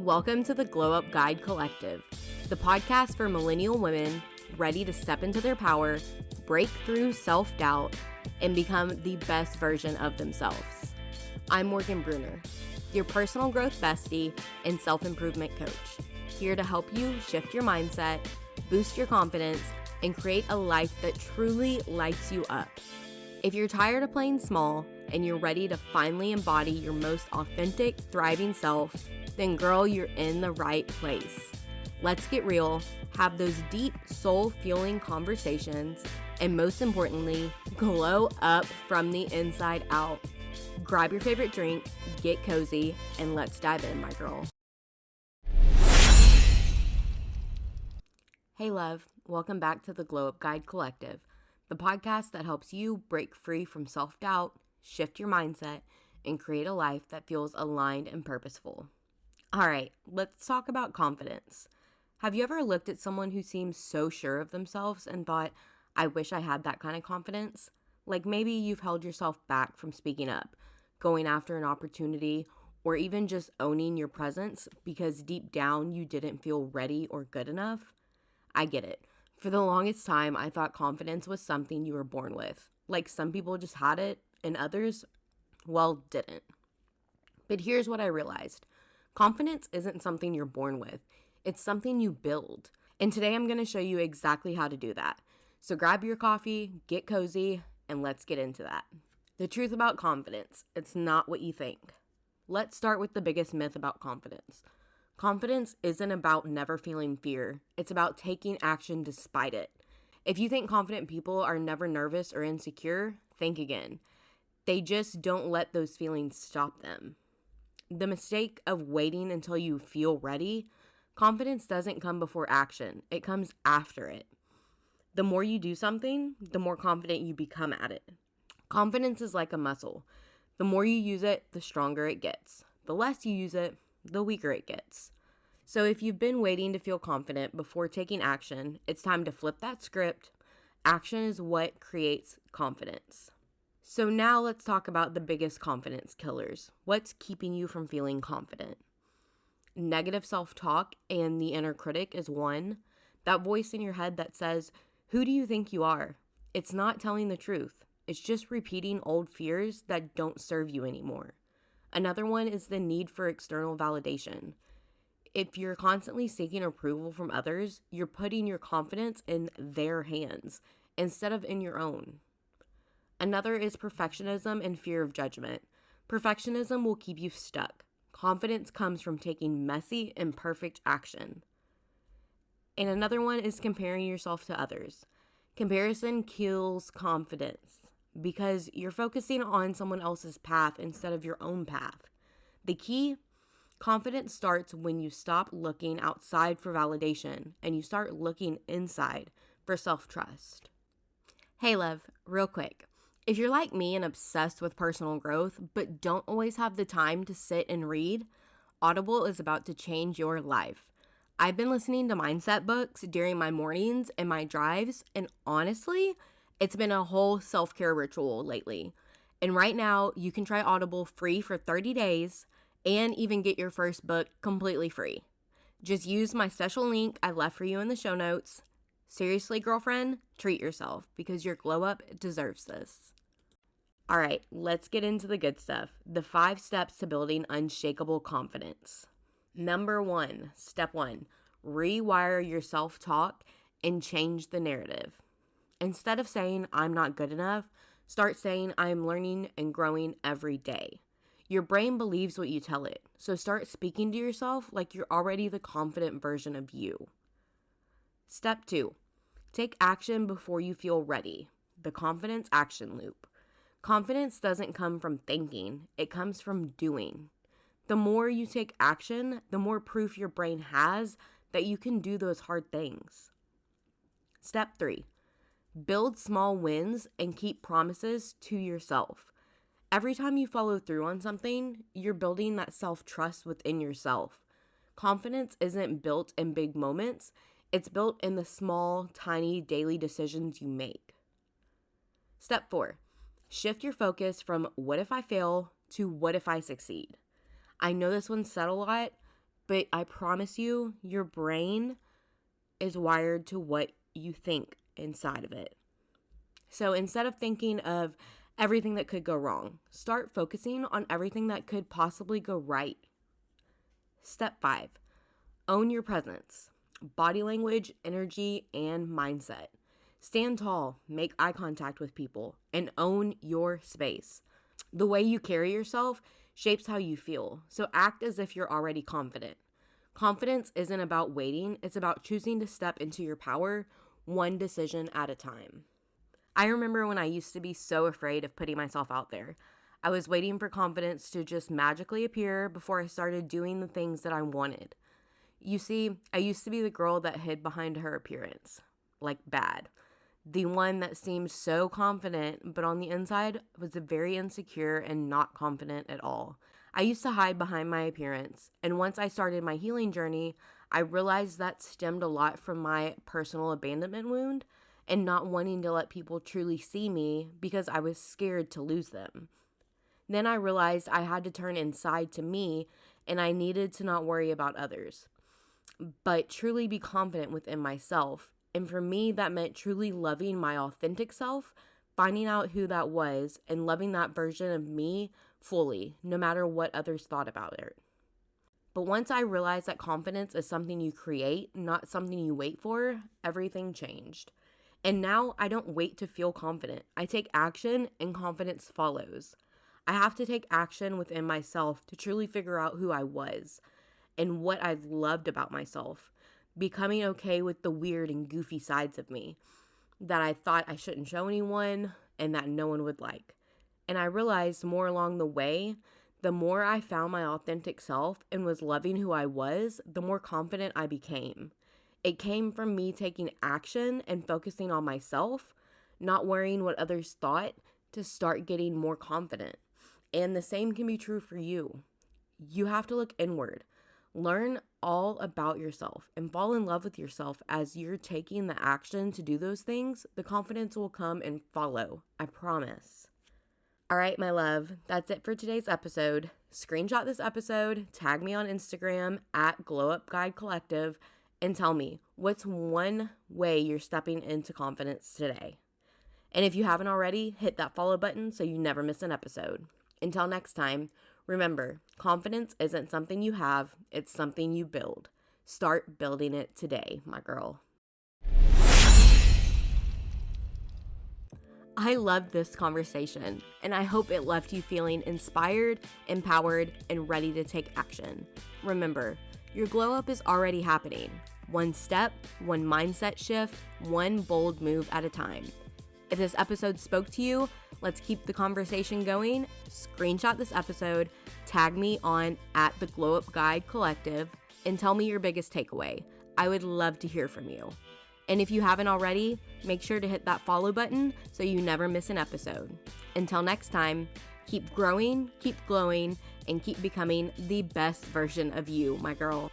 Welcome to the Glow Up Guide Collective, the podcast for millennial women ready to step into their power, break through self-doubt, and become the best version of themselves. I'm Morgan Bruner, your personal growth bestie and self-improvement coach, here to help you shift your mindset, boost your confidence, and create a life that truly lights you up. If you're tired of playing small and you're ready to finally embody your most authentic, thriving self, then girl, you're in the right place. Let's get real, have those deep, soul-fueling conversations, and most importantly, glow up from the inside out. Grab your favorite drink, get cozy, and let's dive in, my girl. Hey love, welcome back to the Glow Up Guide Collective, the podcast that helps you break free from self-doubt, shift your mindset, and create a life that feels aligned and purposeful. All right, let's talk about confidence. Have you ever looked at someone who seems so sure of themselves and thought, I wish I had that kind of confidence? Like maybe you've held yourself back from speaking up, going after an opportunity, or even just owning your presence because deep down you didn't feel ready or good enough. I get it. For the longest time, I thought confidence was something you were born with. Like some people just had it and others, well, didn't. But here's what I realized. Confidence isn't something you're born with. It's something you build. And today I'm going to show you exactly how to do that. So grab your coffee, get cozy, and let's get into that. The truth about confidence, it's not what you think. Let's start with the biggest myth about confidence. Confidence isn't about never feeling fear. It's about taking action despite it. If you think confident people are never nervous or insecure, think again. They just don't let those feelings stop them. The mistake of waiting until you feel ready, confidence doesn't come before action. It comes after it. The more you do something, the more confident you become at it. Confidence is like a muscle. The more you use it, the stronger it gets. The less you use it, the weaker it gets. So if you've been waiting to feel confident before taking action, it's time to flip that script. Action is what creates confidence. So now let's talk about the biggest confidence killers. What's keeping you from feeling confident? Negative self-talk and the inner critic is one. That voice in your head that says, who do you think you are? It's not telling the truth. It's just repeating old fears that don't serve you anymore. Another one is the need for external validation. If you're constantly seeking approval from others, you're putting your confidence in their hands instead of in your own. Another is perfectionism and fear of judgment. Perfectionism will keep you stuck. Confidence comes from taking messy, imperfect action. And another one is comparing yourself to others. Comparison kills confidence because you're focusing on someone else's path instead of your own path. The key, confidence starts when you stop looking outside for validation and you start looking inside for self-trust. Hey love, real quick. If you're like me and obsessed with personal growth, but don't always have the time to sit and read, Audible is about to change your life. I've been listening to mindset books during my mornings and my drives, and honestly, it's been a whole self-care ritual lately. And right now, you can try Audible free for 30 days and even get your first book completely free. Just use my special link I left for you in the show notes. Seriously, girlfriend, treat yourself because your glow up deserves this. All right, let's get into the good stuff. The 5 steps to building unshakable confidence. Number 1, step 1, rewire your self-talk and change the narrative. Instead of saying, I'm not good enough, start saying, I'm learning and growing every day. Your brain believes what you tell it, so start speaking to yourself like you're already the confident version of you. Step 2, take action before you feel ready. The confidence action loop. Confidence doesn't come from thinking, it comes from doing. The more you take action, the more proof your brain has that you can do those hard things. Step 3, build small wins and keep promises to yourself. Every time you follow through on something, you're building that self-trust within yourself. Confidence isn't built in big moments, it's built in the small, tiny daily decisions you make. Step 4, shift your focus from what if I fail to what if I succeed. I know this one's said a lot, But I promise you, your brain is wired to what you think inside of it. So instead of thinking of everything that could go wrong, start focusing on everything that could possibly go right. Step 5, own your presence, body language, energy, and mindset. Stand tall, make eye contact with people, and own your space. The way you carry yourself shapes how you feel, so act as if you're already confident. Confidence isn't about waiting, it's about choosing to step into your power one decision at a time. I remember when I used to be so afraid of putting myself out there. I was waiting for confidence to just magically appear before I started doing the things that I wanted. You see, I used to be the girl that hid behind her appearance, like bad. The one that seemed so confident, but on the inside was very insecure and not confident at all. I used to hide behind my appearance, and once I started my healing journey, I realized that stemmed a lot from my personal abandonment wound and not wanting to let people truly see me because I was scared to lose them. Then I realized I had to turn inside to me, and I needed to not worry about others, but truly be confident within myself. And for me, that meant truly loving my authentic self, finding out who that was, and loving that version of me fully, no matter what others thought about it. But once I realized that confidence is something you create, not something you wait for, everything changed. And now I don't wait to feel confident. I take action and confidence follows. I have to take action within myself to truly figure out who I was and what I loved about myself, becoming okay with the weird and goofy sides of me that I thought I shouldn't show anyone and that no one would like. And I realized more along the way, the more I found my authentic self and was loving who I was, the more confident I became. It came from me taking action and focusing on myself, not worrying what others thought, to start getting more confident. And the same can be true for you. You have to look inward. Learn all about yourself and fall in love with yourself as you're taking the action to do those things. The confidence will come and follow. I promise. All right, my love, that's it for today's episode. Screenshot this episode, tag me on Instagram at GlowUpGuideCollective, and tell me what's one way you're stepping into confidence today. And if you haven't already, hit that follow button so you never miss an episode. Until next time, remember, confidence isn't something you have, it's something you build. Start building it today, my girl. I loved this conversation, and I hope it left you feeling inspired, empowered, and ready to take action. Remember, your glow up is already happening. One step, one mindset shift, one bold move at a time. If this episode spoke to you, let's keep the conversation going. Screenshot this episode, tag me on at the Glow Up Guide Collective, and tell me your biggest takeaway. I would love to hear from you. And if you haven't already, make sure to hit that follow button so you never miss an episode. Until next time, keep growing, keep glowing, and keep becoming the best version of you, my girl.